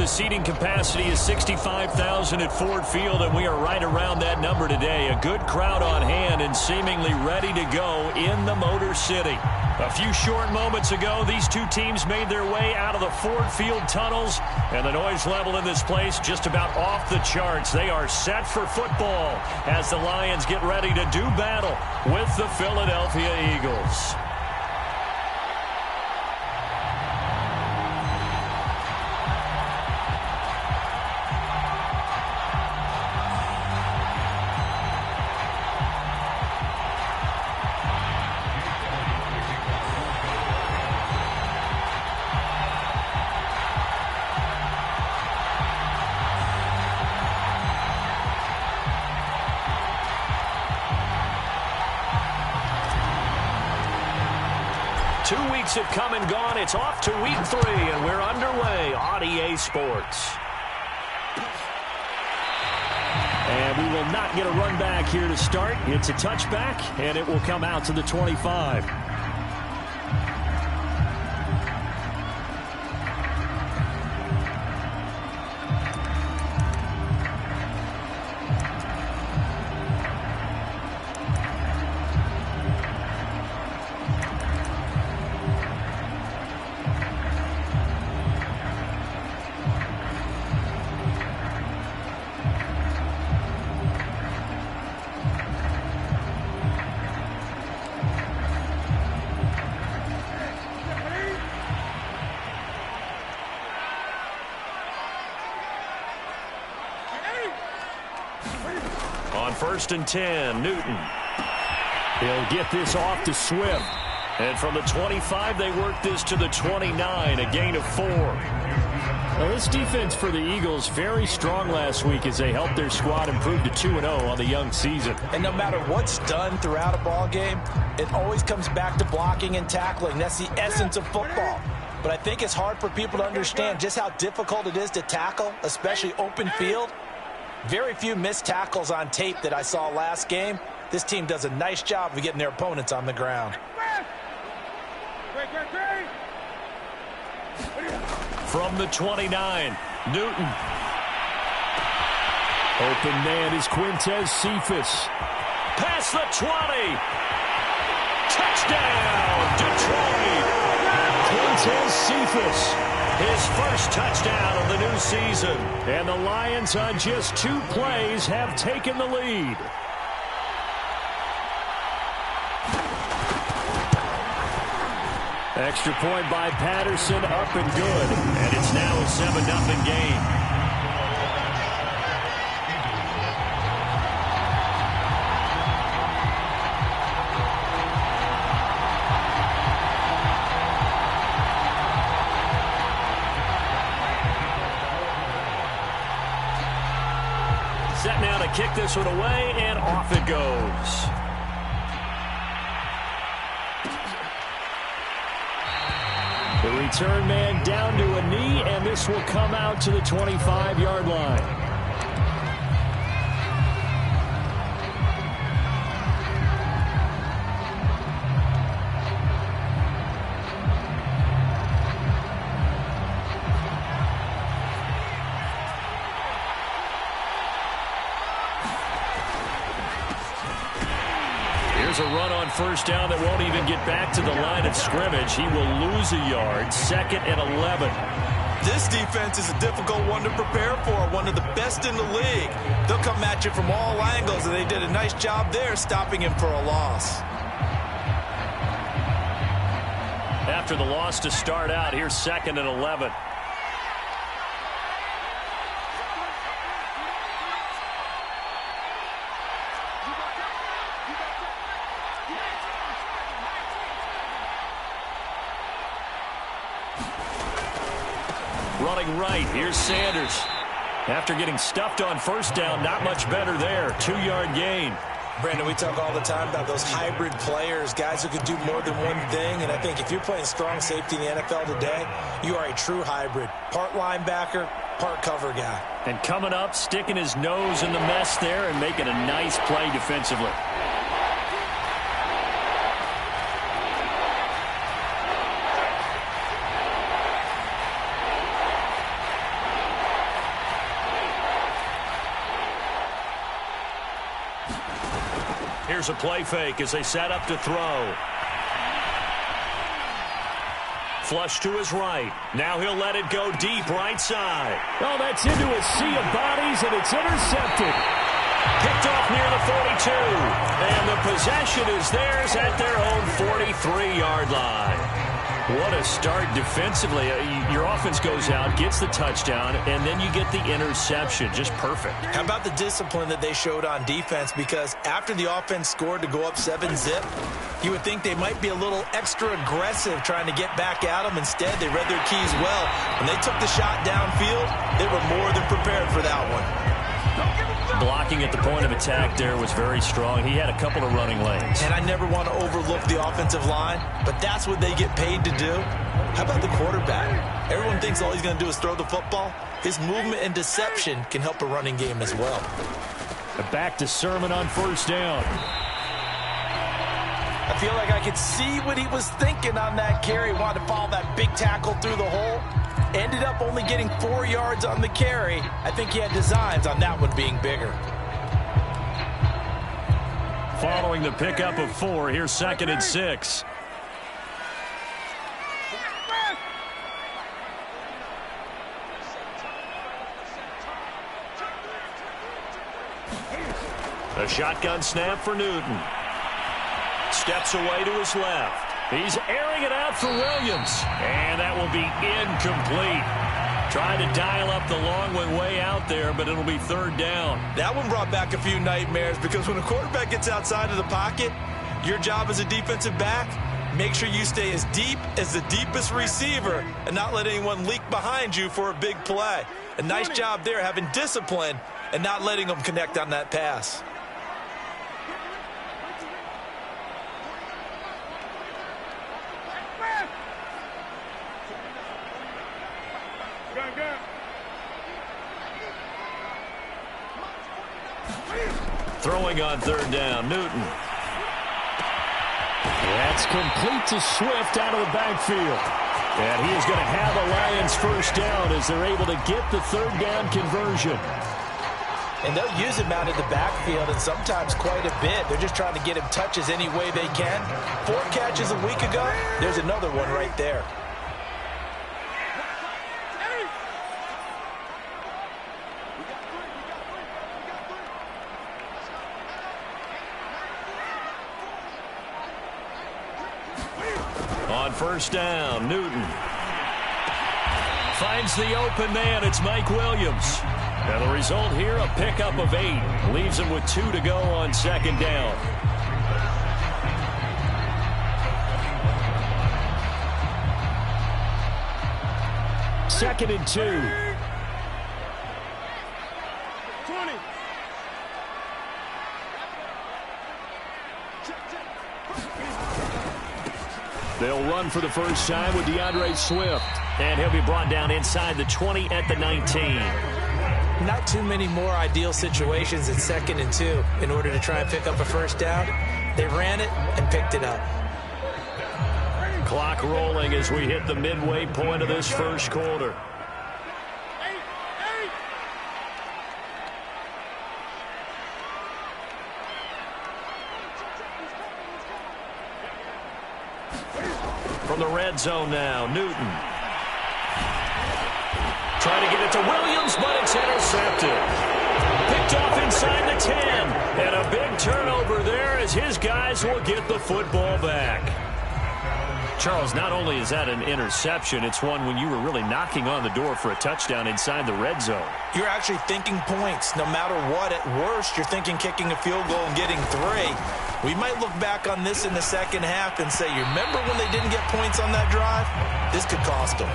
The seating capacity is 65,000 at Ford Field, and we are right around that number today. A good crowd on hand and seemingly ready to go in the Motor City. A few short moments ago, these two teams made their way out of the Ford Field tunnels, and the noise level in this place just about off the charts. They are set for football as the Lions get ready to do battle with the Philadelphia Eagles. Have come and gone. It's off to week 3, and we're underway on EA Sports. And we will not get a run back here to start. It's a touchback, and it will come out to the 25. First and 10, Newton. He'll get this off to Swift. And from the 25, they work this to the 29, a gain of 4. Well, this defense for the Eagles, very strong last week as they helped their squad improve to 2-0 on the young season. And no matter what's done throughout a ball game, it always comes back to blocking and tackling. That's the essence of football. But I think it's hard for people to understand just how difficult it is to tackle, especially open field. Very few missed tackles on tape that I saw last game. This team does a nice job of getting their opponents on the ground. From the 29, Newton. Open man is Quintez Cephus. Past the 20. Touchdown, Detroit. Quintez Cephus. His first touchdown of the new season. And the Lions on just 2 plays have taken the lead. Extra point by Patterson, up and good. And it's now a 7-0 game. Set now to kick this one away, and off it goes. The return man down to a knee, and this will come out to the 25-yard line. A run on first down that won't even get back to the line of scrimmage. He will lose a yard. 2nd and 11. This defense is a difficult one to prepare for, one of the best in the league. They'll come at you from all angles, and they did a nice job there stopping him for a loss. After the loss to start out, here's 2nd and 11. Running right, here's Sanders. After getting stuffed on first down, not much better there. 2-yard gain. Brandon, we talk all the time about those hybrid players, guys who can do more than one thing. And I think if you're playing strong safety in the NFL today, you are a true hybrid. Part linebacker, part cover guy. And coming up, sticking his nose in the mess there and making a nice play defensively. Here's a play fake as they set up to throw. Flush to his right. Now he'll let it go deep right side. Oh, that's into a sea of bodies, and it's intercepted. Picked off near the 42. And the possession is theirs at their own 43-yard line. What a start defensively. Your offense goes out, gets the touchdown, and then you get the interception. Just perfect. How about the discipline that they showed on defense? Because after the offense scored to go up 7-zip, you would think they might be a little extra aggressive trying to get back at them. Instead, they read their keys well. When they took the shot downfield, they were more than prepared for that one. Blocking at the point of attack there was very strong. He had a couple of running lanes. And I never want to overlook the offensive line, but that's what they get paid to do. How about the quarterback? Everyone thinks all he's going to do is throw the football. His movement and deception can help a running game as well. Back to Sermon on first down. I feel like I could see what he was thinking on that carry. Wanted to follow that big tackle through the hole. Ended up only getting 4 yards on the carry. I think he had designs on that one being bigger. Following the pickup of 4, here's 2nd and 6. A shotgun snap for Newton. Steps away to his left. He's airing it out for Williams. And that will be incomplete. Trying to dial up the long one way out there, but it'll be 3rd down. That one brought back a few nightmares because when a quarterback gets outside of the pocket, your job as a defensive back, make sure you stay as deep as the deepest receiver and not let anyone leak behind you for a big play. A nice job there having discipline and not letting them connect on that pass. Throwing on 3rd down, Newton. That's complete to Swift out of the backfield. And he is going to have a Lions first down as they're able to get the 3rd down conversion. And they'll use him out of the backfield, and sometimes quite a bit. They're just trying to get him touches any way they can. 4 catches a week ago, there's another one right there. On first down, Newton finds the open man. It's Mike Williams. And the result here, a pickup of 8. Leaves him with 2 to go on 2nd down. Second and 2. 20. They'll run for the first time with DeAndre Swift. And he'll be brought down inside the 20 at the 19. Not too many more ideal situations at 2nd and 2 in order to try and pick up a first down. They ran it and picked it up. Clock rolling as we hit the midway point of this first quarter. From the red zone now, Newton. Trying to get it to Williams, but it's intercepted. Picked off inside the 10. And a big turnover there as his guys will get the football back. Charles, not only is that an interception, it's one when you were really knocking on the door for a touchdown inside the red zone. You're actually thinking points. No matter what, at worst, you're thinking kicking a field goal and getting 3. We might look back on this in the second half and say, you remember when they didn't get points on that drive? This could cost them.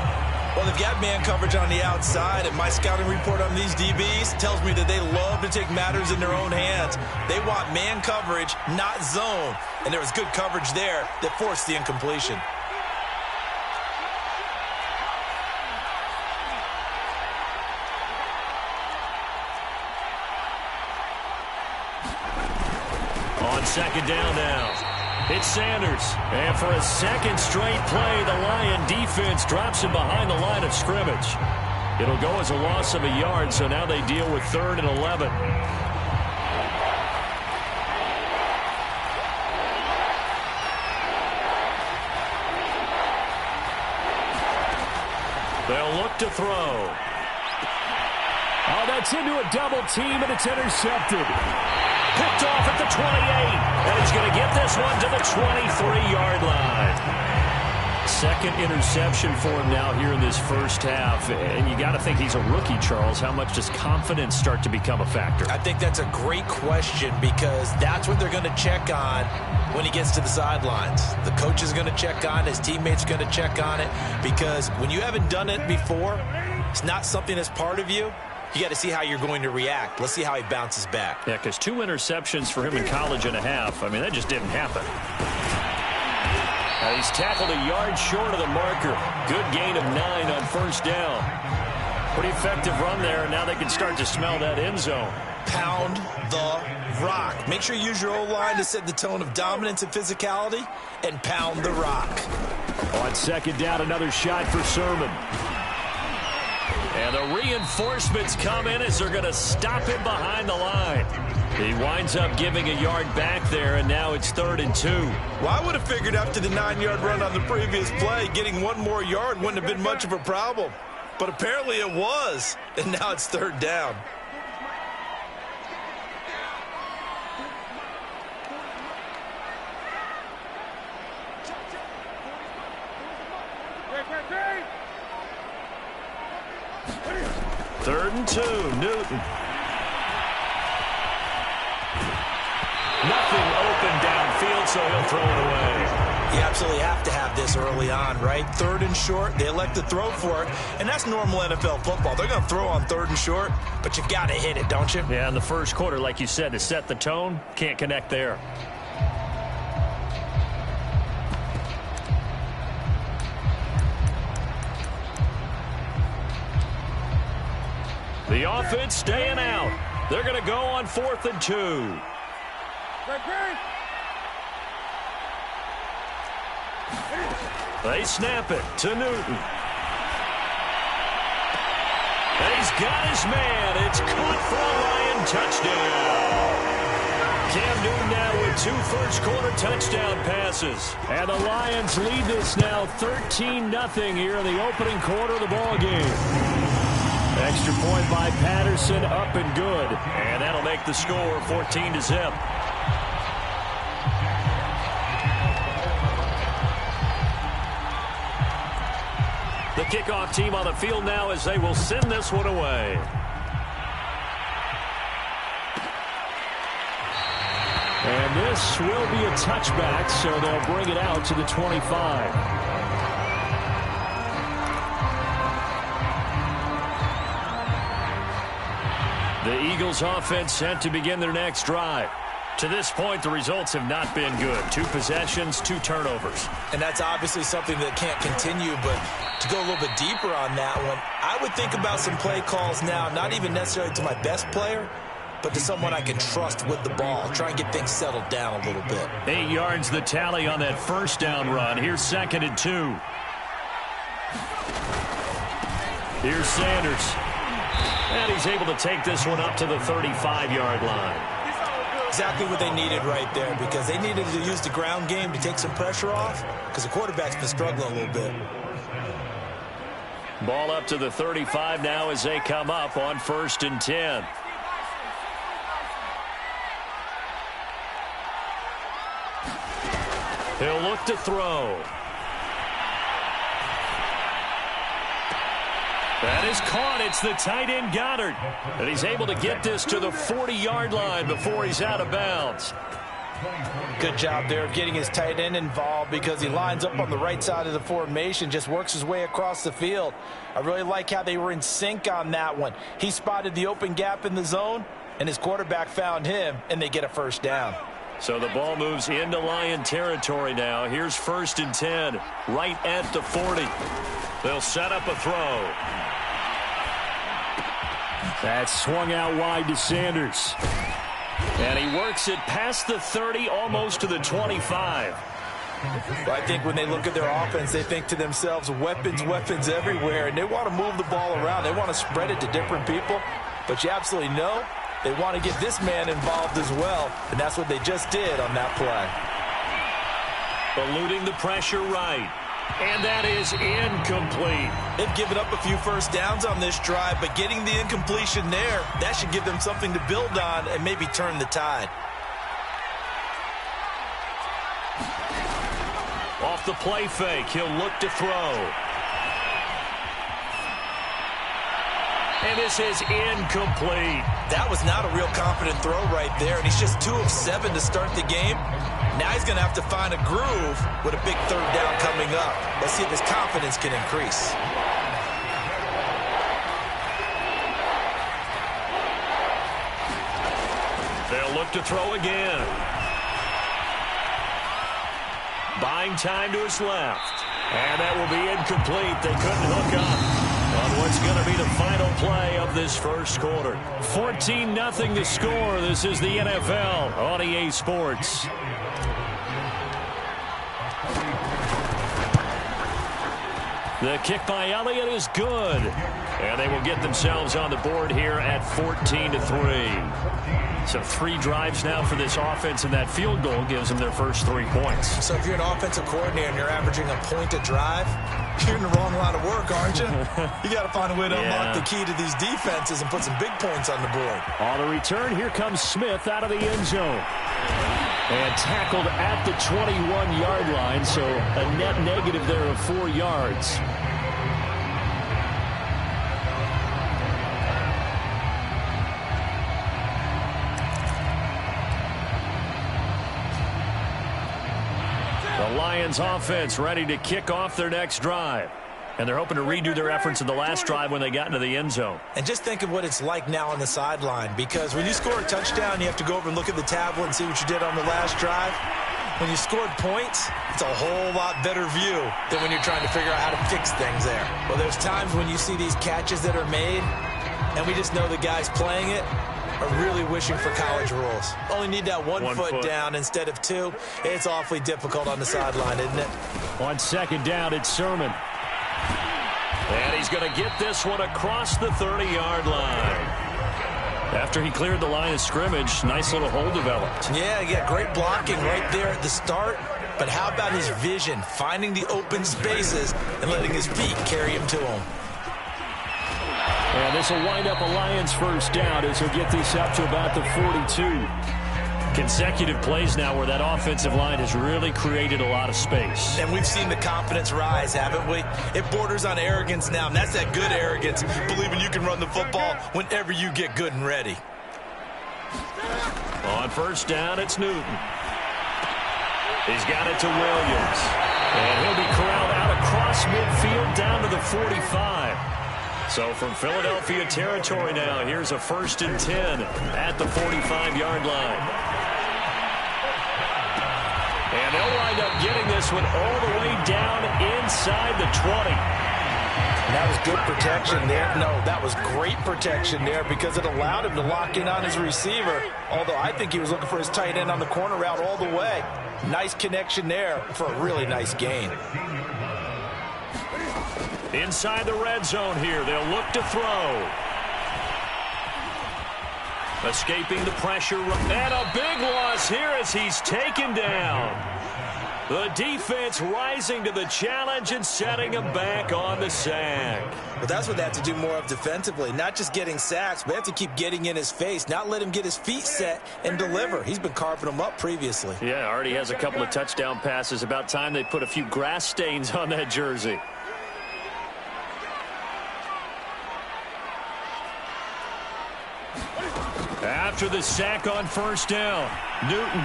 Well, they've got man coverage on the outside, and my scouting report on these DBs tells me that they love to take matters in their own hands. They want man coverage, not zone. And there was good coverage there that forced the incompletion. On 2nd down now. It's Sanders. And for a second straight play, the Lion defense drops him behind the line of scrimmage. It'll go as a loss of a yard, so now they deal with 3rd and 11. look to throw. Oh, that's into a double team, and it's intercepted. Picked off at the 28, and he's going to get this one to the 23-yard line. Second interception for him now here in this first half. And you got to think he's a rookie, Charles. How much does confidence start to become a factor? I think that's a great question because that's what they're going to check on when he gets to the sidelines. The coach is going to check on it. His teammates are going to check on it because when you haven't done it before, it's not something that's part of you. You got to see how you're going to react. Let's see how he bounces back. Yeah, because 2 interceptions for him in college and a half. I mean, that just didn't happen. He's tackled a yard short of the marker. Good gain of 9 on first down. Pretty effective run there, and now they can start to smell that end zone. Pound the rock. Make sure you use your O-line to set the tone of dominance and physicality, and pound the rock. On second down, another shot for Sermon. And the reinforcements come in as they're going to stop him behind the line. He winds up giving a yard back there, and now it's 3rd and 2. Well, I would have figured after the 9-yard run on the previous play, getting 1 more yard wouldn't have been much of a problem. But apparently it was, and now it's 3rd down. Third and 2, Newton. Nothing open downfield, so he'll throw it away. You absolutely have to have this early on, right? 3rd and short, they elect to throw for it, and that's normal NFL football. They're going to throw on 3rd and short, but you got to hit it, don't you? Yeah, in the first quarter, like you said, to set the tone, can't connect there. The offense staying out. They're going to go on 4th and 2. They snap it to Newton. And he's got his man. It's caught for a Lion touchdown. Cam Newton now with 2 first-quarter touchdown passes. And the Lions lead this now 13-0 here in the opening quarter of the ball game. Extra point by Patterson, up and good. And that'll make the score 14-0. The kickoff team on the field now as they will send this one away. And this will be a touchback, so they'll bring it out to the 25. The Eagles offense set to begin their next drive. To this point, the results have not been good. 2 possessions, 2 turnovers. And that's obviously something that can't continue, but to go a little bit deeper on that one, I would think about some play calls now, not even necessarily to my best player, but to someone I can trust with the ball. Try and get things settled down a little bit. 8 yards the tally on that first down run. Here's 2nd and 2. Here's Sanders. And he's able to take this one up to the 35-yard line. Exactly what they needed right there, because they needed to use the ground game to take some pressure off, because the quarterback's been struggling a little bit. Ball up to the 35 now as they come up on 1st and 10. He'll look to throw. That is caught. It's the tight end Goddard. And he's able to get this to the 40-yard line before he's out of bounds. Good job there of getting his tight end involved because he lines up on the right side of the formation, just works his way across the field. I really like how they were in sync on that one. He spotted the open gap in the zone, and his quarterback found him, and they get a first down. So the ball moves into Lion territory now. Here's 1st and 10, right at the 40. They'll set up a throw. That swung out wide to Sanders. And he works it past the 30, almost to the 25. Well, I think when they look at their offense, they think to themselves, weapons, weapons everywhere, and they want to move the ball around. They want to spread it to different people, but you absolutely know they want to get this man involved as well, and that's what they just did on that play. Eluding the pressure right. And that is incomplete. They've given up a few first downs on this drive, but getting the incompletion there, that should give them something to build on and maybe turn the tide. Off the play fake, he'll look to throw. And this is incomplete. That was not a real confident throw right there, and he's just 2 of 7 to start the game. Now he's going to have to find a groove with a big third down coming up. Let's see if his confidence can increase. They'll look to throw again. Buying time to his left. And that will be incomplete. They couldn't hook up on what's going to be the final play of this first quarter. 14-0 the score. This is the NFL on EA Sports. The kick by Elliott is good. And they will get themselves on the board here at 14-3. So 3 drives now for this offense, and that field goal gives them their first 3 points. So if you're an offensive coordinator and you're averaging a point a drive, you're in the wrong line of work, aren't you? You got to find a way to unlock the key to these defenses and put some big points on the board. On the return, here comes Smith out of the end zone. And tackled at the 21-yard line, so a net negative there of 4 yards. The Lions offense ready to kick off their next drive. And they're hoping to redo their efforts in the last drive when they got into the end zone. And just think of what it's like now on the sideline, because when you score a touchdown, you have to go over and look at the tablet and see what you did on the last drive. When you scored points, it's a whole lot better view than when you're trying to figure out how to fix things there. Well, there's times when you see these catches that are made, and we just know the guys playing it are really wishing for college rules. Only need that one foot down instead of 2. It's awfully difficult on the sideline, isn't it? On second down, it's Sermon. And he's going to get this one across the 30-yard line. After he cleared the line of scrimmage, nice little hole developed. Yeah, great blocking right there at the start. But how about his vision, finding the open spaces and letting his feet carry him to him? And this will wind up a Lions first down as he'll get this up to about the 42. Consecutive plays now where that offensive line has really created a lot of space. And we've seen the confidence rise, haven't we? It borders on arrogance now, and that's that good arrogance, believing you can run the football whenever you get good and ready. On first down, it's Newton. He's got it to Williams. And he'll be corralled out across midfield down to the 45. So from Philadelphia territory now, here's a 1st and 10 at the 45-yard line. And they'll wind up getting this one all the way down inside the 20. That was good protection there. No, that was great protection there because it allowed him to lock in on his receiver, although I think he was looking for his tight end on the corner route all the way. Nice connection there for a really nice gain. Inside the red zone here, they'll look to throw. Escaping the pressure, and a big loss here as he's taken down. The defense rising to the challenge and setting him back on the sack. But that's what they have to do more of defensively, not just getting sacks, but they have to keep getting in his face, not let him get his feet set and deliver. He's been carving them up previously. Yeah, already has a couple of touchdown passes. About time they put a few grass stains on that jersey. After the sack on first down, Newton.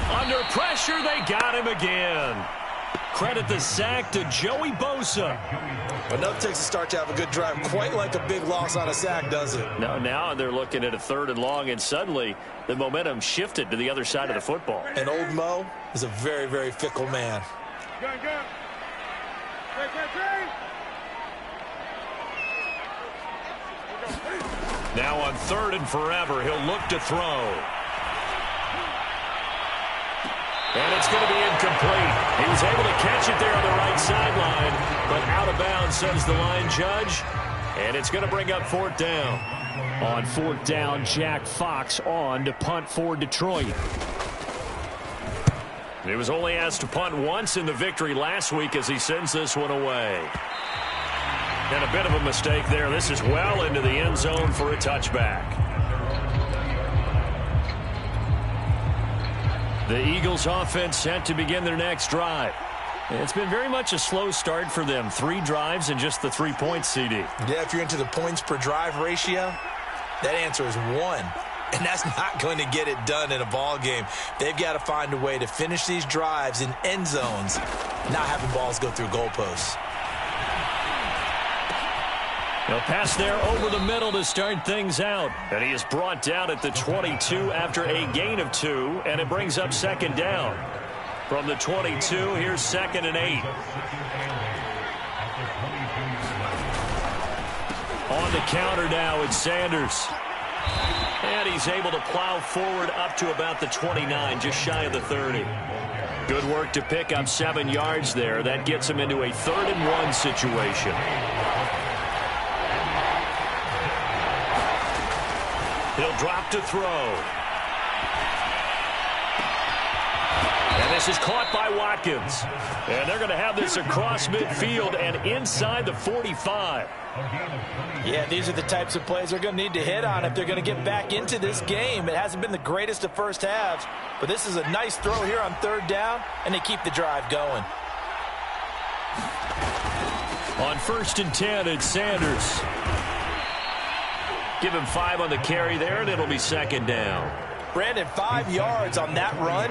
Under pressure, they got him again. Credit the sack to Joey Bosa. Enough takes a start to have a good drive, quite like a big loss on a sack, does it? No, now they're looking at a 3rd and long, and suddenly the momentum shifted to the other side of the football. And old Mo is a very, very fickle man. Now on 3rd and forever, he'll look to throw. And it's going to be incomplete. He was able to catch it there on the right sideline, but out of bounds, says the line judge. And it's going to bring up 4th down. On 4th down, Jack Fox on to punt for Detroit. He was only asked to punt once in the victory last week as he sends this one away. And a bit of a mistake there. This is well into the end zone for a touchback. The Eagles offense set to begin their next drive. It's been very much a slow start for them. 3 drives and just the 3 points, CD. Yeah, if you're into the points per drive ratio, that answer is 1. And that's not going to get it done in a ball game. They've got to find a way to finish these drives in end zones, not having balls go through goalposts. He'll pass there over the middle to start things out. And he is brought down at the 22 after a gain of 2, and it brings up second down. From the 22, here's 2nd and 8. On the counter now, it's Sanders. And he's able to plow forward up to about the 29, just shy of the 30. Good work to pick up 7 yards there. That gets him into a 3rd and 1 situation. He'll drop to throw. And this is caught by Watkins. And they're going to have this across midfield and inside the 45. Yeah, these are the types of plays they're going to need to hit on if they're going to get back into this game. It hasn't been the greatest of first halves, but this is a nice throw here on 3rd down, and they keep the drive going. On 1st and 10, it's Sanders. Give him 5 on the carry there, and it'll be 2nd down. Brandon, 5 yards on that run.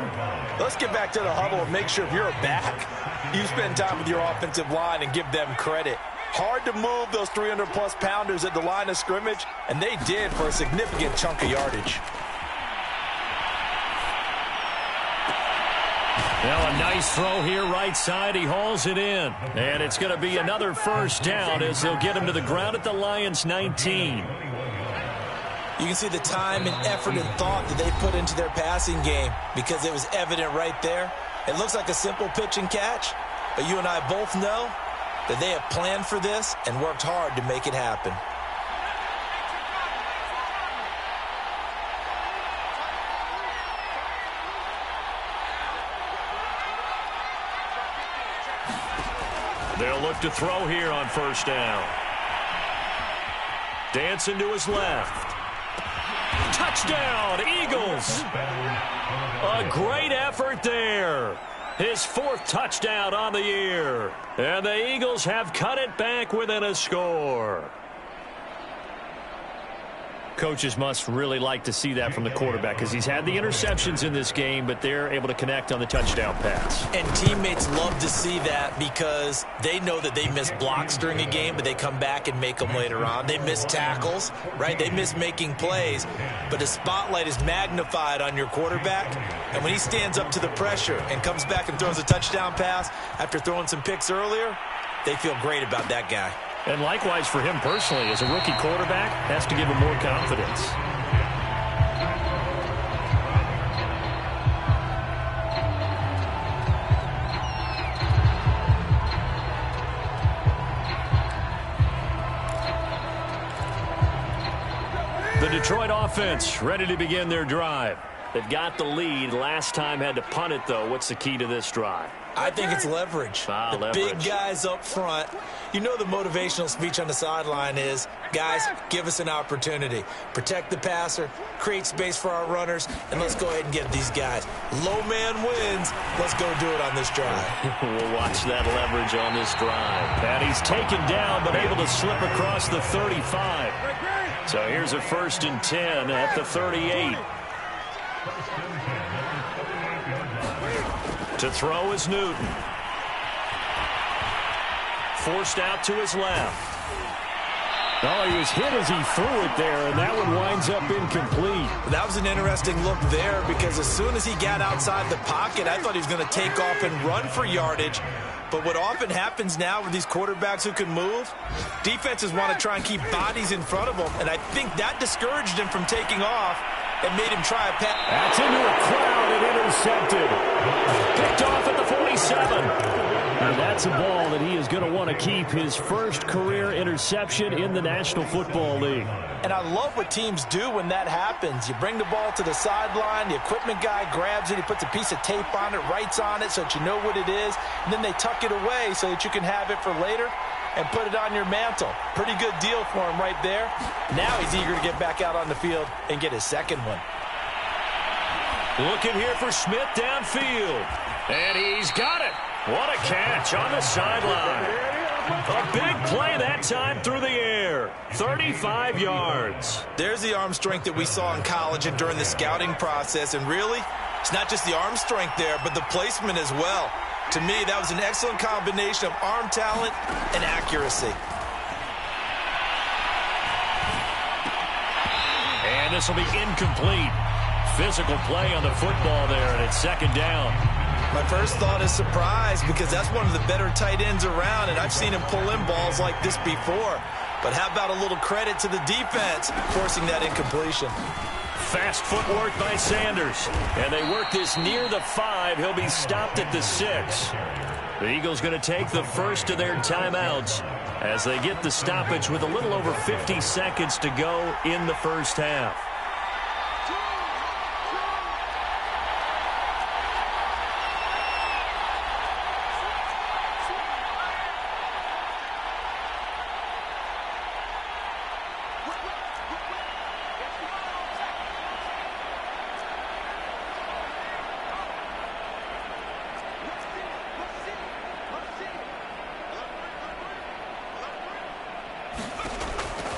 Let's get back to the huddle and make sure if you're a back, you spend time with your offensive line and give them credit. Hard to move those 300-plus pounders at the line of scrimmage, and they did for a significant chunk of yardage. Now a nice throw here right side. He hauls it in. And it's going to be another 1st down as they'll get him to the ground at the Lions' 19. You can see the time and effort and thought that they put into their passing game because it was evident right there. It looks like a simple pitch and catch, but you and I both know that they have planned for this and worked hard to make it happen. They'll look to throw here on 1st down. Dancing to his left. Touchdown, Eagles. A great effort there. His 4th touchdown on the year. And the Eagles have cut it back within a score. Coaches must really like to see that from the quarterback because he's had the interceptions in this game, but they're able to connect on the touchdown pass. And teammates love to see that because they know that they miss blocks during a game, but they come back and make them later on. They miss tackles, right? They miss making plays, but the spotlight is magnified on your quarterback. And when he stands up to the pressure and comes back and throws a touchdown pass after throwing some picks earlier, they feel great about that guy. And likewise for him personally, as a rookie quarterback, has to give him more confidence. The Detroit offense ready to begin their drive. They've got the lead. Last time had to punt it, though. What's the key to this drive? I think it's leverage. Leverage. Big guys up front. You know the motivational speech on the sideline is, guys, give us an opportunity. Protect the passer, create space for our runners, and let's go ahead and get these guys. Low man wins. Let's go do it on this drive. We'll watch that leverage on this drive. And he's taken down, but able to slip across the 35. So here's a 1st and 10 at the 38. To throw is Newton. Forced out to his left. Oh, he was hit as he threw it there, and that one winds up incomplete. That was an interesting look there because as soon as he got outside the pocket, I thought he was going to take off and run for yardage. But what often happens now with these quarterbacks who can move, defenses want to try and keep bodies in front of them, and I think that discouraged him from taking off. and made him try a pass. That's into a crowd and intercepted. Picked off at the 47. And that's a ball that he is going to want to keep, his first career interception in the National Football League. And I love what teams do when that happens. You bring the ball to the sideline, the equipment guy grabs it, he puts a piece of tape on it, writes on it so that you know what it is, and then they tuck it away so that you can have it for later and put it on your mantle. Pretty good deal for him right there. Now he's eager to get back out on the field and get his second one. Looking here for Smith downfield. And he's got it. What a catch on the sideline. A big play that time through the air. 35 yards. There's the arm strength that we saw in college and during the scouting process. And really, it's not just the arm strength there, but the placement as well. To me, that was an excellent combination of arm talent and accuracy. And this will be incomplete. Physical play on the football there, and it's second down. My first thought is surprise, because that's one of the better tight ends around, and I've seen him pull in balls like this before. But how about a little credit to the defense forcing that incompletion? Fast footwork by Sanders. And they work this near the 5. He'll be stopped at the 6. The Eagles going to take the first of their timeouts as they get the stoppage with a little over 50 seconds to go in the first half.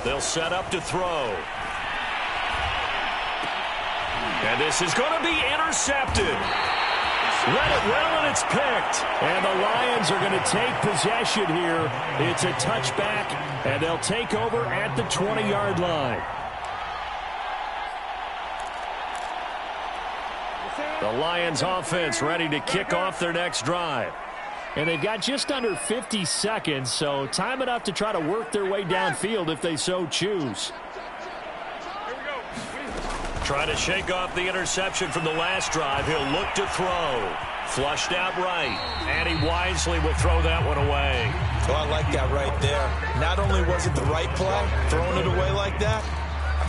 They'll set up to throw. And this is going to be intercepted. Read it well, and it's picked. And the Lions are going to take possession here. It's a touchback, and they'll take over at the 20-yard line. The Lions offense ready to kick off their next drive. And they've got just under 50 seconds, so time enough to try to work their way downfield if they so choose. Try to shake off the interception from the last drive. He'll look to throw. Flushed out right. And he wisely will throw that one away. Oh, I like that right there. Not only was it the right play, throwing it away like that,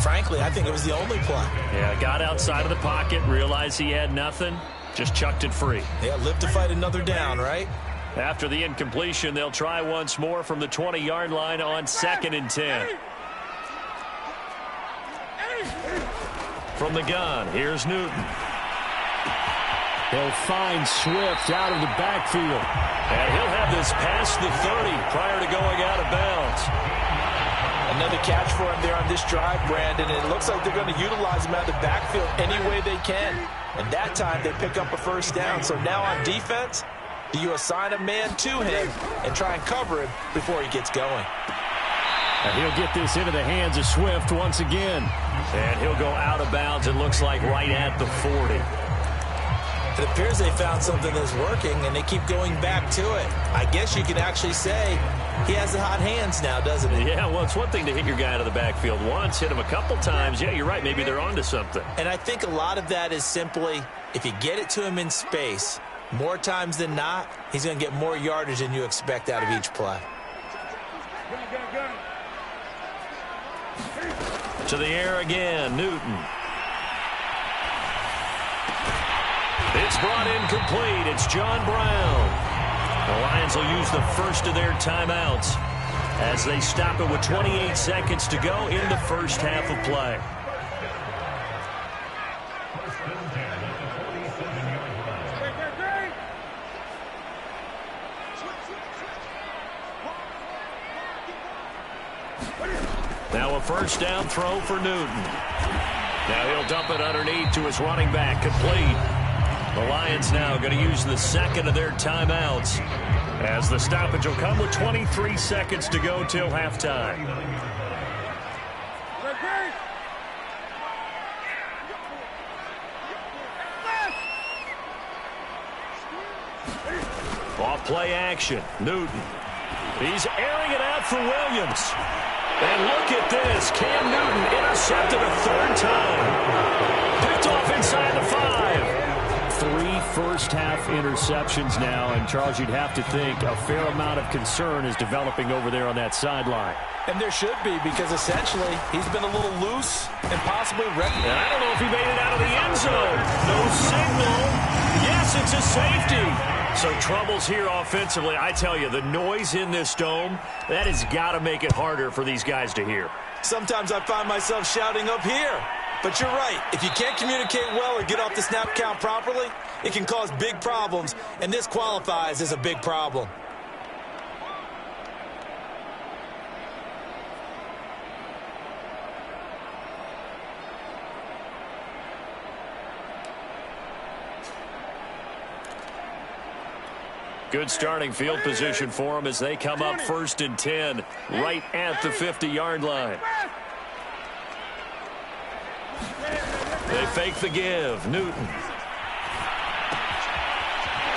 frankly, I think it was the only play. Yeah, got outside of the pocket, realized he had nothing, just chucked it free. Yeah, live to fight another down, right? After the incompletion, they'll try once more from the 20-yard line on 2nd and 10. From the gun, here's Newton. He'll find Swift out of the backfield. And he'll have this past the 30 prior to going out of bounds. Another catch for him there on this drive, Brandon. And it looks like they're going to utilize him out of the backfield any way they can. And that time they pick up a first down. So now on defense, do you assign a man to him and try and cover him before he gets going? And he'll get this into the hands of Swift once again. And he'll go out of bounds, it looks like, right at the 40. It appears they found something that's working, and they keep going back to it. I guess you could actually say he has the hot hands now, doesn't he? Yeah, well, it's one thing to hit your guy out of the backfield once, hit him a couple times. Yeah, you're right. Maybe they're onto something. And I think a lot of that is simply, if you get it to him in space, more times than not, he's going to get more yardage than you expect out of each play. To the air again, Newton. It's brought in complete. It's John Brown. The Lions will use the first of their timeouts as they stop it with 28 seconds to go in the first half of play. Now a first down throw for Newton. Now he'll dump it underneath to his running back, complete. The Lions now going to use the second of their timeouts as the stoppage will come with 23 seconds to go till halftime. Off play action, Newton. He's airing it out for Williams. And look at this. Cam Newton intercepted a third time. first half interceptions now, and Charles, you'd have to think a fair amount of concern is developing over there on that sideline. And there should be, because essentially he's been a little loose and possibly wrecked. And I don't know if he made it out of the end zone. No signal. Yes, it's a safety. So troubles here offensively. I tell you, the noise in this dome, that has got to make it harder for these guys to hear. Sometimes I find myself shouting up here. But you're right. If you can't communicate well or get off the snap count properly, it can cause big problems, and this qualifies as a big problem. Good starting field position for them as they come up 1st and 10 right at the 50-yard line. They fake the give. Newton.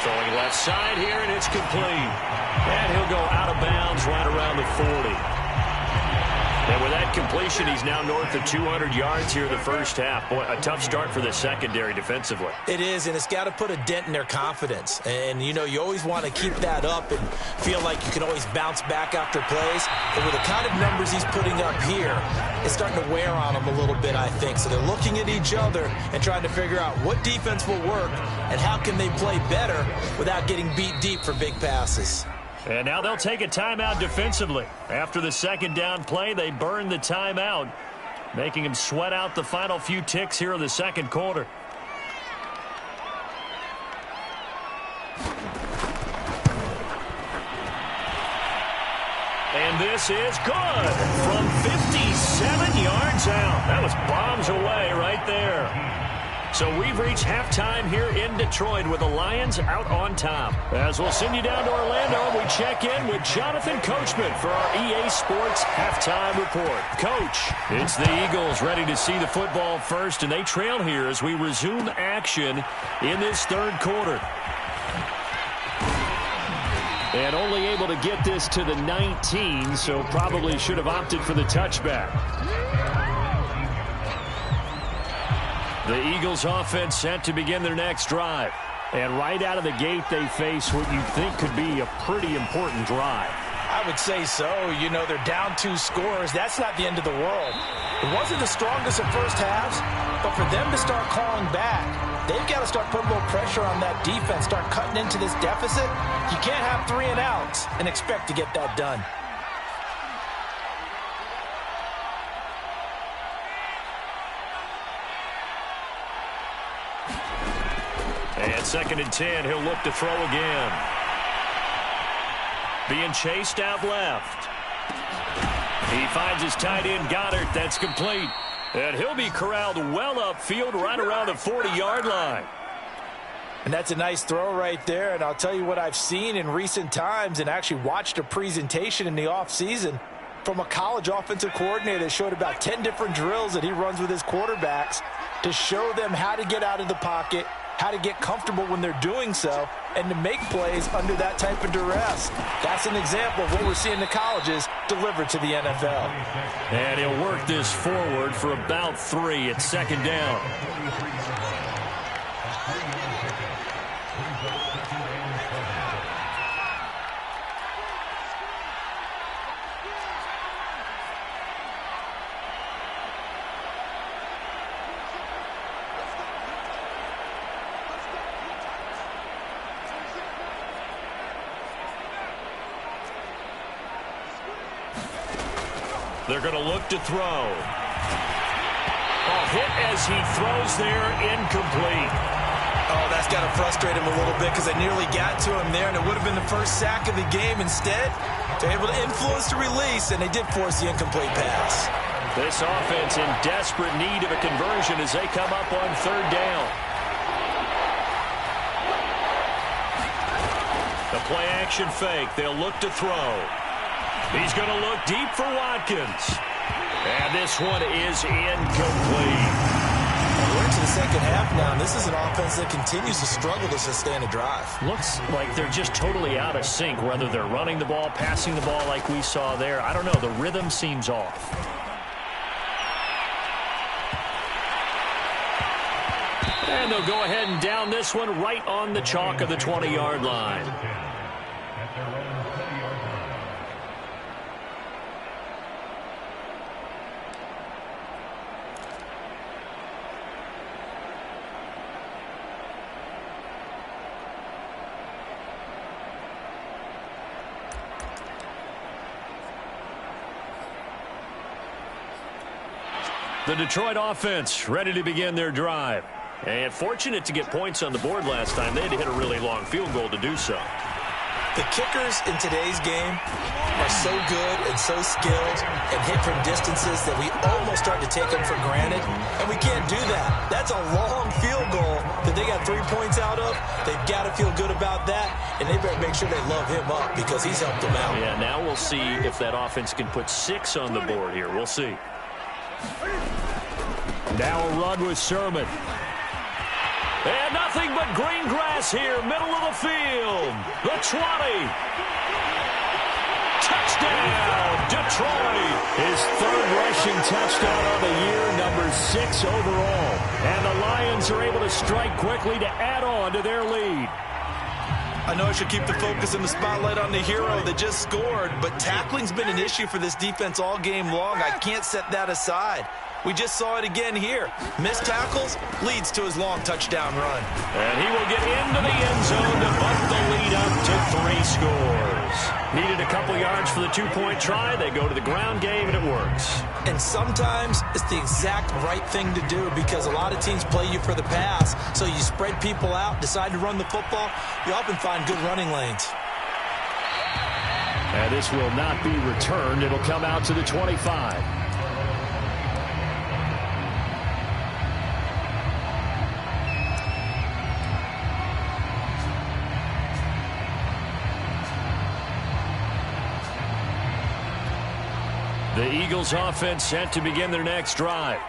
Throwing left side here, and it's complete. And he'll go out of bounds right around the 40. And with that completion, he's now north of 200 yards here in the first half. Boy, a tough start for the secondary defensively. It is, and it's got to put a dent in their confidence. And, you know, you always want to keep that up and feel like you can always bounce back after plays. But with the kind of numbers he's putting up here, it's starting to wear on them a little bit, I think. So they're looking at each other and trying to figure out what defense will work and how can they play better without getting beat deep for big passes. And now they'll take a timeout defensively. After the second down play, they burn the timeout, making them sweat out the final few ticks here in the second quarter. And this is good from 57 yards out. That was bombs away right there. So we've reached halftime here in Detroit with the Lions out on top. As we'll send you down to Orlando, we check in with Jonathan Coachman for our EA Sports Halftime Report. Coach, it's the Eagles ready to see the football first, and they trail here as we resume action in this third quarter. And only able to get this to the 19, so probably should have opted for the touchback. The Eagles offense set to begin their next drive. And right out of the gate, they face what you think could be a pretty important drive. I would say so. You know, they're down 2 scores. That's not the end of the world. It wasn't the strongest of first halves, but for them to start calling back, they've got to start putting a little pressure on that defense, start cutting into this deficit. You can't have 3 and outs and expect to get that done. And 2nd and 10, he'll look to throw again. Being chased out left. He finds his tight end, Goddard. That's complete. And he'll be corralled well upfield right around the 40-yard line. And that's a nice throw right there. And I'll tell you what I've seen in recent times and actually watched a presentation in the offseason from a college offensive coordinator that showed about 10 different drills that he runs with his quarterbacks to show them how to get out of the pocket, how to get comfortable when they're doing so, and to make plays under that type of duress. That's an example of what we're seeing the colleges deliver to the NFL. And he'll work this forward for about 3 at 2nd down. They're going to look to throw. A hit as he throws there, incomplete. Oh, that's got to frustrate him a little bit because they nearly got to him there, and it would have been the first sack of the game. Instead, they're able to influence the release, and they did force the incomplete pass. This offense in desperate need of a conversion as they come up on 3rd down. The play-action fake. They'll look to throw. He's going to look deep for Watkins. And this one is incomplete. We're into the second half now, and this is an offense that continues to struggle to sustain a drive. Looks like they're just totally out of sync, whether they're running the ball, passing the ball like we saw there. I don't know. The rhythm seems off. And they'll go ahead and down this one right on the chalk of the 20-yard line. The Detroit offense ready to begin their drive. And fortunate to get points on the board last time. They had to hit a really long field goal to do so. The kickers in today's game are so good and so skilled and hit from distances that we almost start to take them for granted. And we can't do that. That's a long field goal that they got 3 points out of. They've got to feel good about that. And they better make sure they love him up because he's helped them out. Yeah, now we'll see if that offense can put 6 on the board here. We'll see. Now a run with Sermon. And nothing but green grass here, middle of the field. The 20. Touchdown, Detroit. His third rushing touchdown on the year, number 6 overall. And the Lions are able to strike quickly to add on to their lead. I know I should keep the focus and the spotlight on the hero that just scored, but tackling's been an issue for this defense all game long. I can't set that aside. We just saw it again here. Missed tackles leads to his long touchdown run. And he will get into the end zone to bump the lead up to 3 scores. Needed a couple yards for the 2-point try. They go to the ground game, and it works. And sometimes it's the exact right thing to do because a lot of teams play you for the pass. So you spread people out, decide to run the football. You often find good running lanes. And this will not be returned. It'll come out to the 25. The Eagles offense set to begin their next drive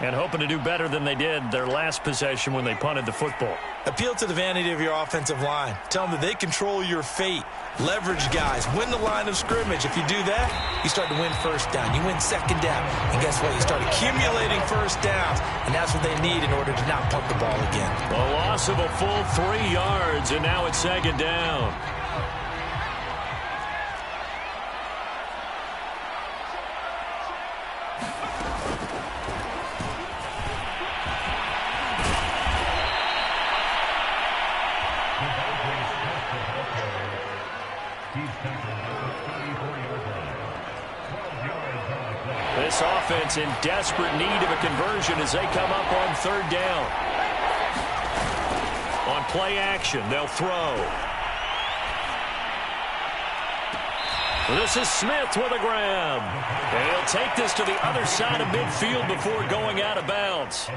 and hoping to do better than they did their last possession when they punted the football. Appeal to the vanity of your offensive line. Tell them that they control your fate. Leverage guys. Win the line of scrimmage. If you do that, you start to win first down. You win second down. And guess what? You start accumulating first downs. And that's what they need in order to not punt the ball again. A loss of a full 3 yards, and now it's second down. This offense in desperate need of a conversion as they come up on third down. On play action, they'll throw. This is Smith with a grab. And he'll take this to the other side of midfield before going out of bounds.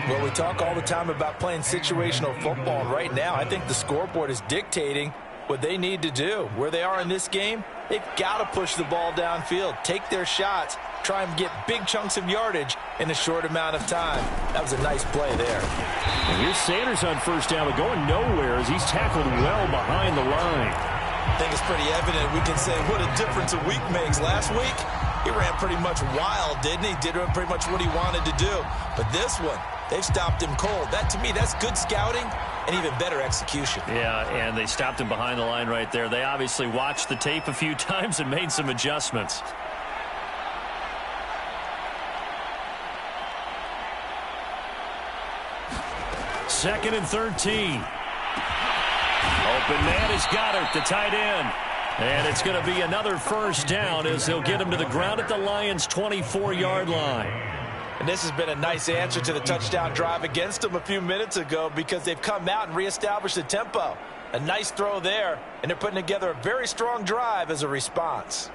Well, we talk all the time about playing situational football. And right now, I think the scoreboard is dictating what they need to do. Where they are in this game, they've got to push the ball downfield, take their shots, try and get big chunks of yardage in a short amount of time. That was a nice play there. And here's Sanders on first down, but going nowhere as he's tackled well behind the line. I think it's pretty evident. We can say what a difference a week makes. Last week, he ran pretty much wild, didn't he? Did pretty much what he wanted to do. But this one, they've stopped him cold. That, to me, that's good scouting and even better execution. Yeah, and they stopped him behind the line right there. They obviously watched the tape a few times and made some adjustments. Second and 13. Open man is Goddard, the tight end. And it's going to be another first down as they'll get him to the ground at the Lions' 24-yard line. And this has been a nice answer to the touchdown drive against them a few minutes ago because they've come out and reestablished the tempo. A nice throw there, and they're putting together a very strong drive as a response.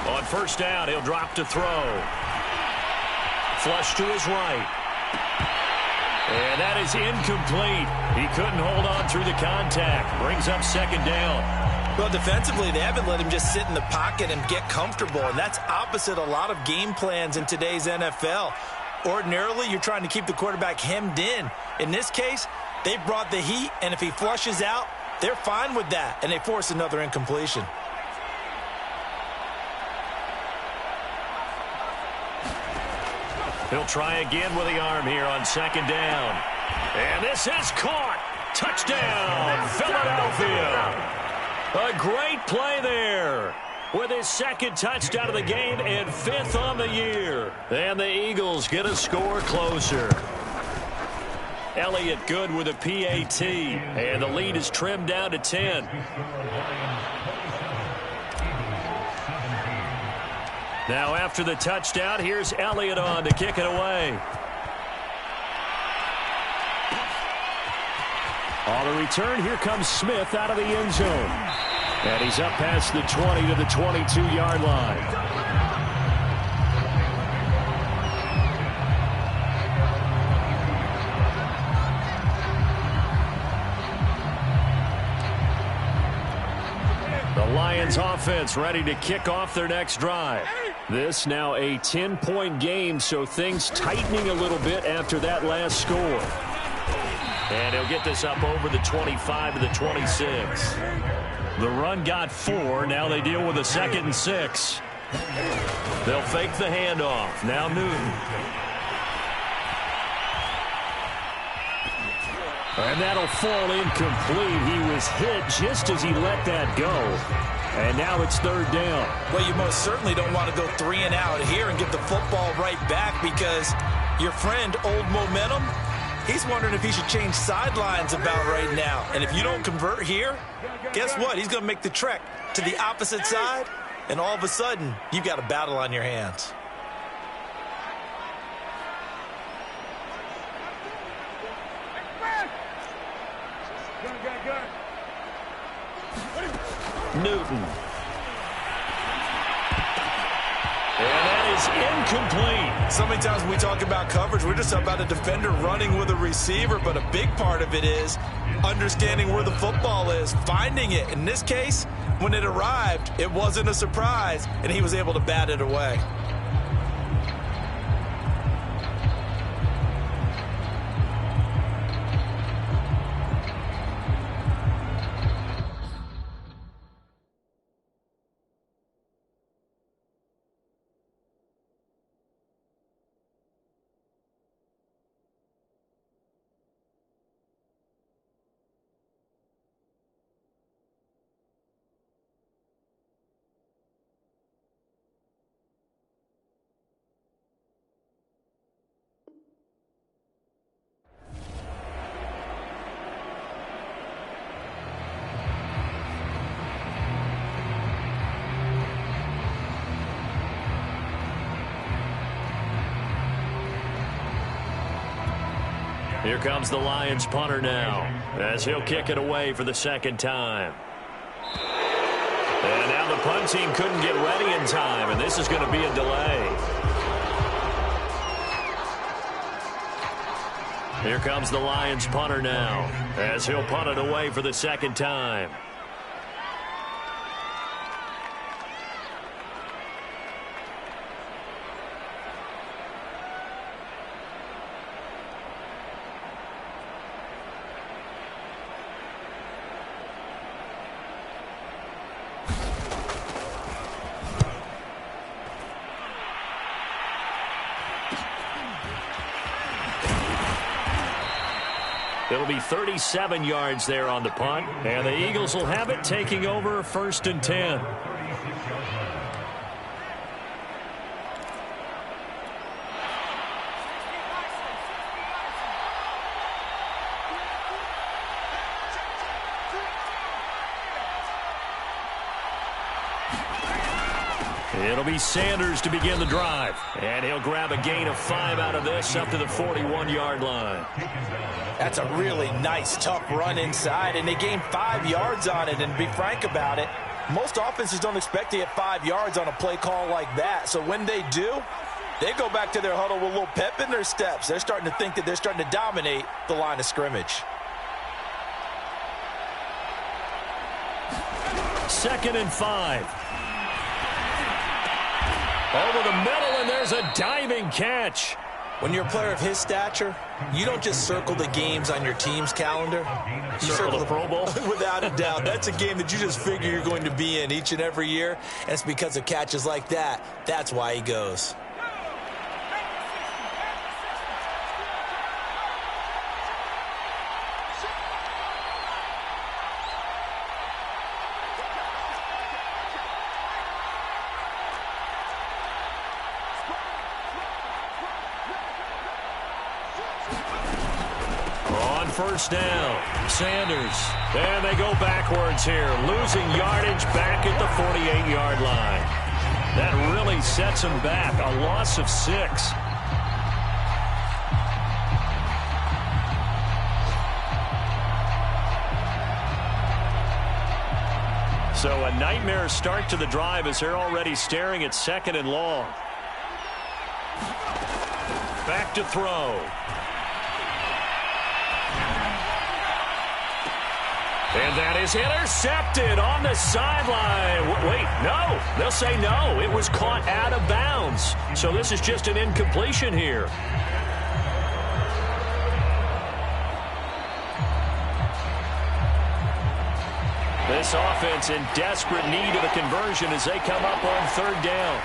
On first down, he'll drop to throw. Flush to his right. And that is incomplete. He couldn't hold on through the contact. Brings up second down. Well, defensively, they haven't let him just sit in the pocket and get comfortable, and that's opposite a lot of game plans in today's NFL. Ordinarily, you're trying to keep the quarterback hemmed in. In this case, They brought the heat, and if he flushes out, they're fine with that, and they force another incompletion. He'll try again with the arm here on second down. And this is caught. Touchdown, Philadelphia. A great play there with his second touchdown of the game and 5th on the year. And the Eagles get a score closer. Elliott good with a PAT, and the lead is trimmed down to 10. Now after the touchdown, here's Elliott on to kick it away. On the return, here comes Smith out of the end zone. And he's up past the 20 to the 22-yard line. The Lions offense ready to kick off their next drive. This now a 10-point game, so things tightening a little bit after that last score. And he'll get this up over the 25 to the 26. The run got 4. Now they deal with a 2nd and 6. They'll fake the handoff. Now Newton. And that'll fall incomplete. He was hit just as he let that go. And now it's 3rd down. Well, you most certainly don't want to go 3 and out here and get the football right back, because your friend, Old Momentum, he's wondering if he should change sidelines about right now. And if you don't convert here, guess what? He's going to make the trek to the opposite side, and all of a sudden, you've got a battle on your hands. Newton. And that is incomplete. So many times when we talk about coverage, we're just about a defender running with a receiver, but a big part of it is understanding where the football is, finding it. In this case, when it arrived, it wasn't a surprise, and he was able to bat it away. Here comes the Lions punter now, as he'll kick it away for the 2nd time. And now the punt team couldn't get ready in time, and this is going to be a delay. Here comes the Lions punter now, as he'll punt it away for the 2nd time. It'll be 37 yards there on the punt, and the Eagles will have it, taking over 1st and 10. It'll be Sanders to begin the drive, and he'll grab a gain of 5 out of this up to the 41-yard line. That's a really nice, tough run inside, and they gained 5 yards on it. And to be frank about it, most offenses don't expect to get 5 yards on a play call like that. So when they do, they go back to their huddle with a little pep in their steps. They're starting to think that they're starting to dominate the line of scrimmage. 2nd and 5. Over the middle, and there's a diving catch. When you're a player of his stature, you don't just circle the games on your team's calendar. You circle the Pro Bowl? Without a doubt. That's a game that you just figure you're going to be in each and every year. And it's because of catches like that. That's why he goes. First down, Sanders. And they go backwards here, losing yardage back at the 48-yard line. That really sets them back, a loss of 6. So a nightmare start to the drive as they're already staring at 2nd and long. Back to throw. And that is intercepted on the sideline. Wait, no. They'll say no. It was caught out of bounds. So this is just an incompletion here. This offense in desperate need of a conversion as they come up on 3rd down.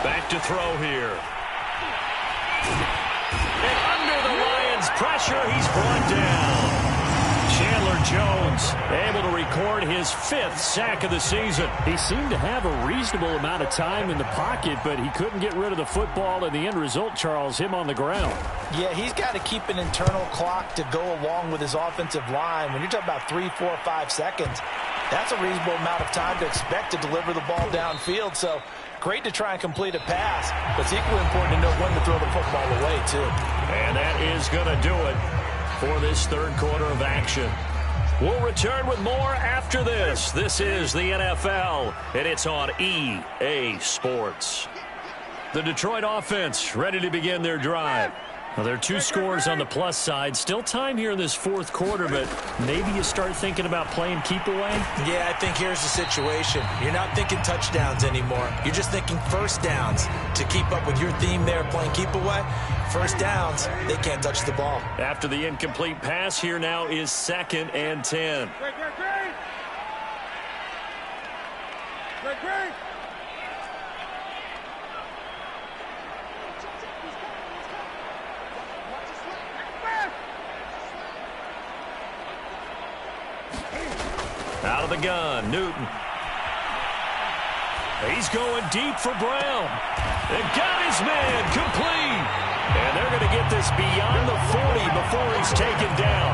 Back to throw here. And under the Lions' pressure, he's brought down. Chandler Jones able to record his 5th sack of the season. He seemed to have a reasonable amount of time in the pocket, but he couldn't get rid of the football, and the end result, Charles, him on the ground. Yeah, he's got to keep an internal clock to go along with his offensive line. When you're talking about 3, 4, 5 seconds, that's a reasonable amount of time to expect to deliver the ball downfield. So great to try and complete a pass, but it's equally important to know when to throw the football away, too. And that is going to do it for this 3rd quarter of action. We'll return with more after this. This is the NFL, and it's on EA Sports. The Detroit offense ready to begin their drive. Now, there are 2 scores on the plus side. Still time here in this 4th quarter, but maybe you start thinking about playing keep away? Yeah, I think here's the situation. You're not thinking touchdowns anymore. You're just thinking first downs. To keep up with your theme there, playing keep away, first downs, they can't touch the ball. After the incomplete pass, here now is 2nd and 10. Out of the gun, Newton. He's going deep for Brown. And got his man complete. And they're going to get this beyond the 40 before he's taken down.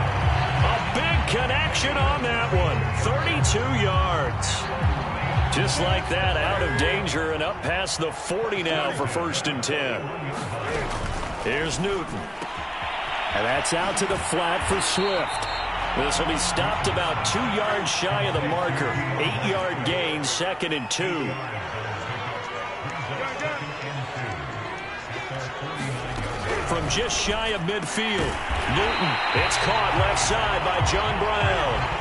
A big connection on that one. 32 yards. Just like that, out of danger and up past the 40 now for 1st and 10. Here's Newton. And that's out to the flat for Swift. This will be stopped about 2 yards shy of the marker. 8-yard gain, 2nd and 2. From just shy of midfield, Newton. It's caught left side by John Brown.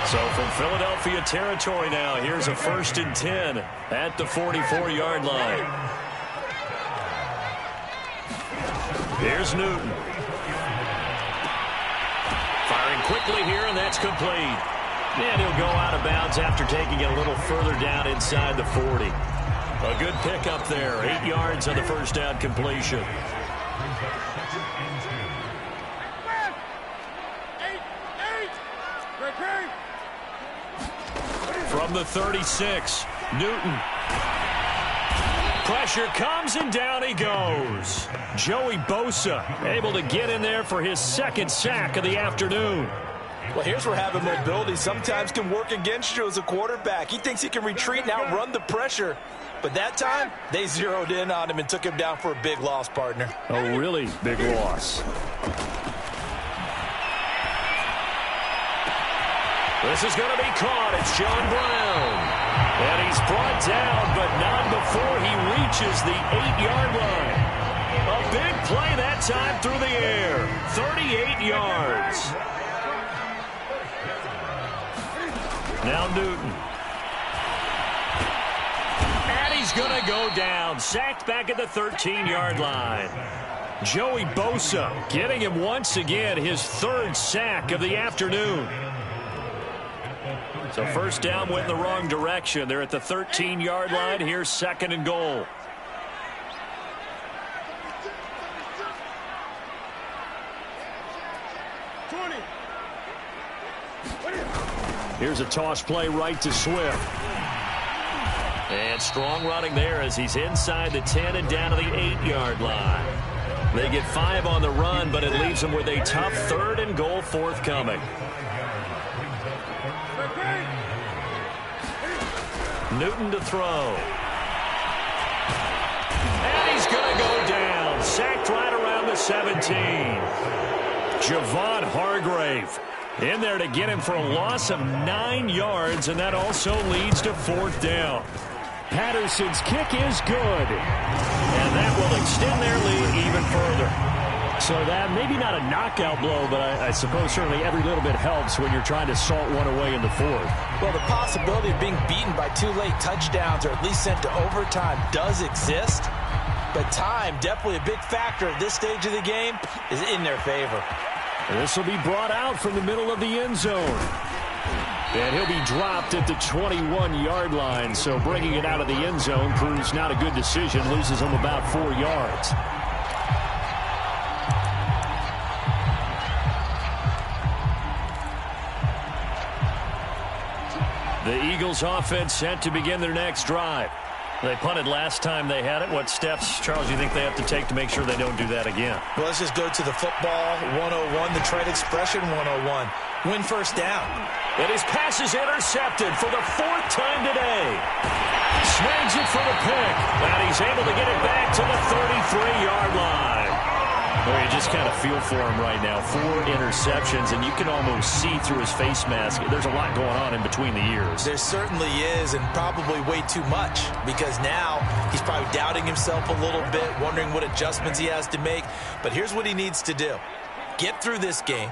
So from Philadelphia territory now, here's a 1st and 10 at the 44-yard line. Here's Newton. Firing quickly here, and that's complete. And he'll go out of bounds after taking it a little further down inside the 40. A good pickup there. 8 yards on the first down completion. From the 36, Newton. Pressure comes, and down he goes. Joey Bosa able to get in there for his 2nd sack of the afternoon. Well, here's where having mobility sometimes can work against you as a quarterback. He thinks he can retreat and outrun the pressure. But that time, they zeroed in on him and took him down for a big loss, partner. A really big loss. This is going to be caught. It's John Brown. And he's brought down, but not before he reaches the 8-yard line. A big play that time through the air. 38 yards. Now Newton. And he's going to go down. Sacked back at the 13-yard line. Joey Bosa getting him once again his third sack of the afternoon. So first down went in the wrong direction. They're at the 13-yard line. Here's second and goal. Here's a toss play right to Swift. And strong running there as he's inside the 10 and down to the 8-yard line. They get 5 on the run, but it leaves them with a tough third and goal forthcoming. Newton to throw. And he's going to go down. Sacked right around the 17. Javon Hargrave in there to get him for a loss of 9 yards, and that also leads to fourth down. Patterson's kick is good. And that will extend their lead even further. So that maybe not a knockout blow, but I suppose certainly every little bit helps when you're trying to salt one away in the fourth. Well, the possibility of being beaten by 2 late touchdowns or at least sent to overtime does exist. But time, definitely a big factor at this stage of the game, is in their favor. This will be brought out from the middle of the end zone. And he'll be dropped at the 21-yard line. So bringing it out of the end zone proves not a good decision. Loses him about 4 yards. The Eagles offense set to begin their next drive. They punted last time they had it. What steps, Charles, do you think they have to take to make sure they don't do that again? Well, let's just go to the football 101, the trade expression 101. Win first down. And his pass is intercepted for the 4th time today. Snags it for the pick. And he's able to get it back to the 33-yard line. Well, you just kind of feel for him right now. 4 interceptions, and you can almost see through his face mask. There's a lot going on in between the ears. There certainly is, and probably way too much, because now he's probably doubting himself a little bit, wondering what adjustments he has to make. But here's what he needs to do. Get through this game.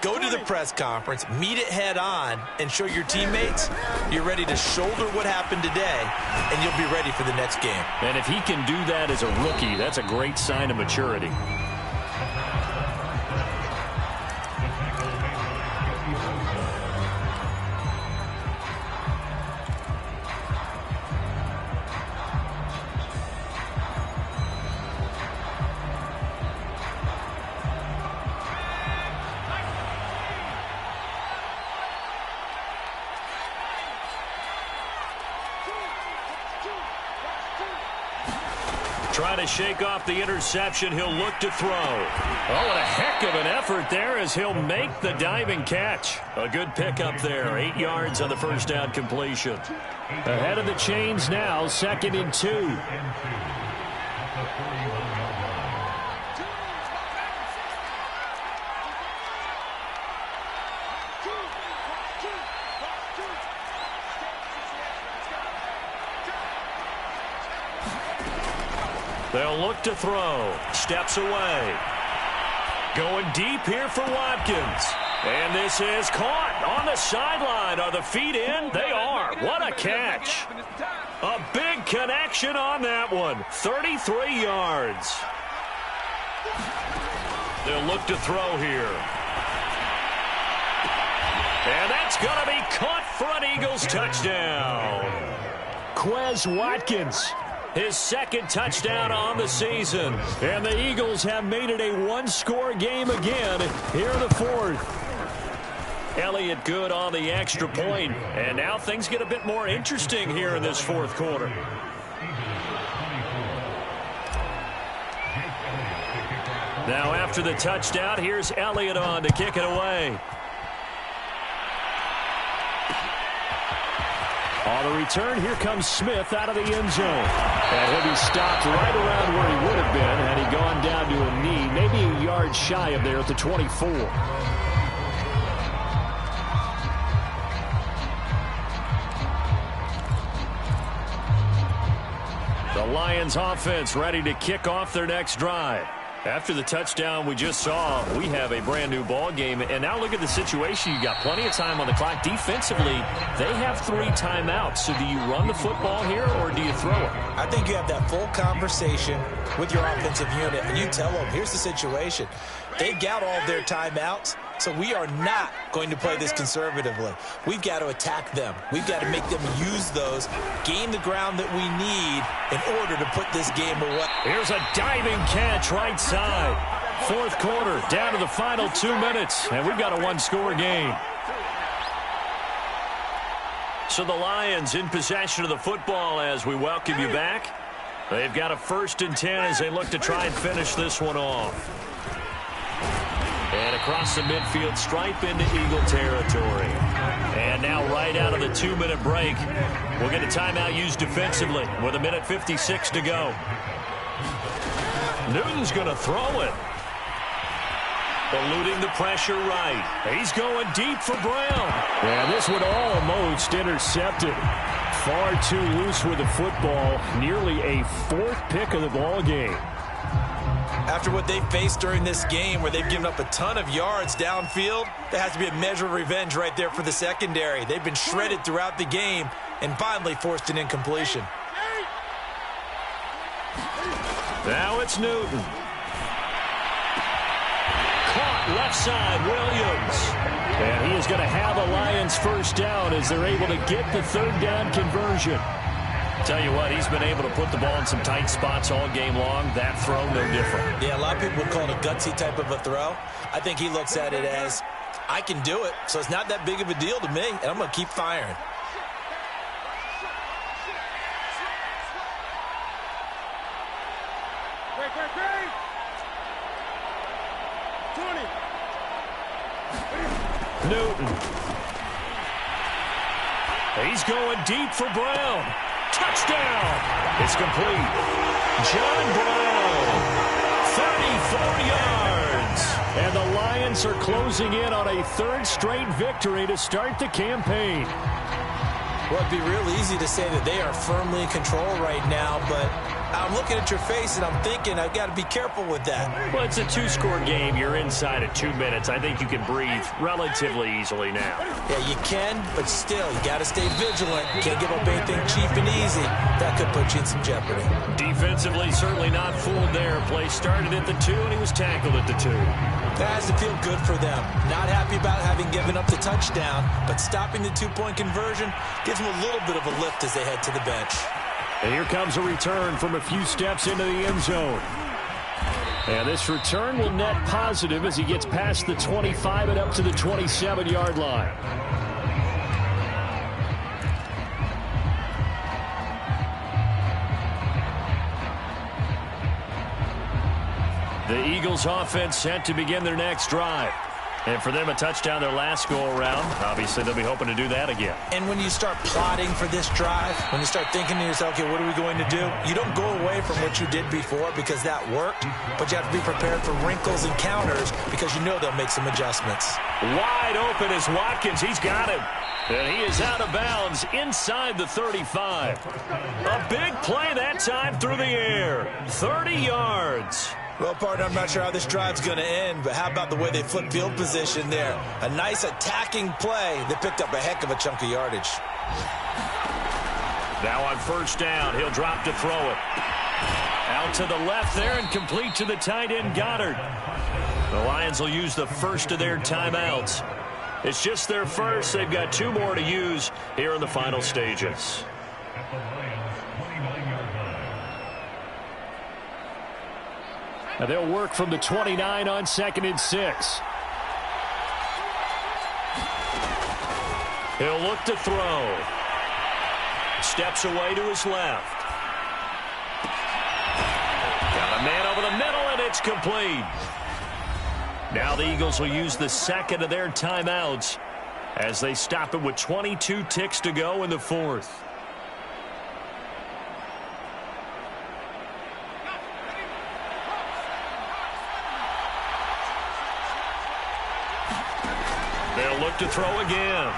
Go to the press conference, meet it head on, and show your teammates you're ready to shoulder what happened today, and you'll be ready for the next game. And if he can do that as a rookie, that's a great sign of maturity. Trying to shake off the interception. He'll look to throw. Oh, and a heck of an effort there as he'll make the diving catch. A good pickup there. 8 yards on the first down completion. Ahead of the chains now, 2nd and 2. They'll look to throw. Steps away. Going deep here for Watkins. And this is caught on the sideline. Are the feet in? They are. What a catch. A big connection on that one. 33 yards. They'll look to throw here. And that's going to be caught for an Eagles touchdown. Quez Watkins. His 2nd touchdown on the season. And the Eagles have made it a 1-score game again here in the 4th. Elliott good on the extra point. And now things get a bit more interesting here in this 4th quarter. Now after the touchdown, here's Elliott on to kick it away. On the return, here comes Smith out of the end zone. And he'll be stopped right around where he would have been had he gone down to a knee, maybe a yard shy of there at the 24. The Lions offense ready to kick off their next drive. After the touchdown we just saw, we have a brand new ball game. And now look at the situation. You got plenty of time on the clock. Defensively, they have 3 timeouts. So do you run the football here or do you throw it? I think you have that full conversation with your offensive unit, and you tell them, here's the situation. They've got all their timeouts, so we are not going to play this conservatively. We've got to attack them. We've got to make them use those, gain the ground that we need in order to put this game away. Here's a diving catch right side. 4th quarter, down to the final 2 minutes, and we've got a 1-score game. So the Lions in possession of the football as we welcome you back. They've got a 1st and 10 as they look to try and finish this one off. And across the midfield stripe into Eagle territory. And now right out of the 2-minute break, we'll get a timeout used defensively with 1:56 to go. Newton's going to throw it. Eluding the pressure right. He's going deep for Brown. And this one almost intercepted. Far too loose with the football. Nearly a 4th pick of the ball game. After what they faced during this game where they've given up a ton of yards downfield, there has to be a measure of revenge right there for the secondary. They've been shredded throughout the game and finally forced an incompletion. Now it's Newton. Caught left side, Williams. And he is going to have a Lions 1st down as they're able to get the 3rd down conversion. Tell you what, he's been able to put the ball in some tight spots all game long. That throw, no different. Yeah, a lot of people would call it a gutsy type of a throw. I think he looks at it as, I can do it, so it's not that big of a deal to me, and I'm going to keep firing. Newton. He's going deep for Brown. Touchdown. It's complete. John Brown. 34 yards. And the Lions are closing in on a 3rd straight victory to start the campaign. Well, it'd be real easy to say that they are firmly in control right now, but I'm looking at your face and I'm thinking I've got to be careful with that. Well, it's a 2-score game. You're inside at 2 minutes. I think you can breathe relatively easily now. Yeah, you can, but still, you got to stay vigilant. You can't give up anything cheap and easy. That could put you in some jeopardy. Defensively, certainly not fooled there. Play started at the 2, and he was tackled at the 2. That has to feel good for them. Not happy about having given up the touchdown, but stopping the 2-point conversion gives them a little bit of a lift as they head to the bench. And here comes a return from a few steps into the end zone. And this return will net positive as he gets past the 25 and up to the 27-yard line. The Eagles offense set to begin their next drive. And for them, a touchdown their last go-around. Obviously, they'll be hoping to do that again. And when you start plotting for this drive, when you start thinking to yourself, okay, what are we going to do? You don't go away from what you did before because that worked, but you have to be prepared for wrinkles and counters because you know they'll make some adjustments. Wide open is Watkins. He's got him. And he is out of bounds inside the 35. A big play that time through the air. 30 yards. Well, partner, I'm not sure how this drive's going to end, but how about the way they flip field position there? A nice attacking play that picked up a heck of a chunk of yardage. Now on 1st down, he'll drop to throw it. Out to the left there and complete to the tight end, Goddard. The Lions will use the 1st of their timeouts. It's just their 1st. They've got 2 more to use here in the final stages. Now they'll work from the 29 on 2nd and 6. He'll look to throw. Steps away to his left. Got a man over the middle, and it's complete. Now the Eagles will use the 2nd of their timeouts as they stop it with 22 ticks to go in the 4th. They'll look to throw again.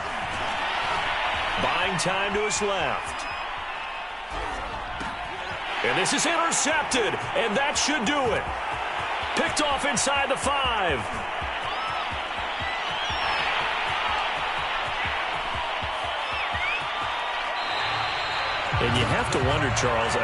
Buying time to his left. And this is intercepted, and that should do it. Picked off inside the 5. And you have to wonder, Charles,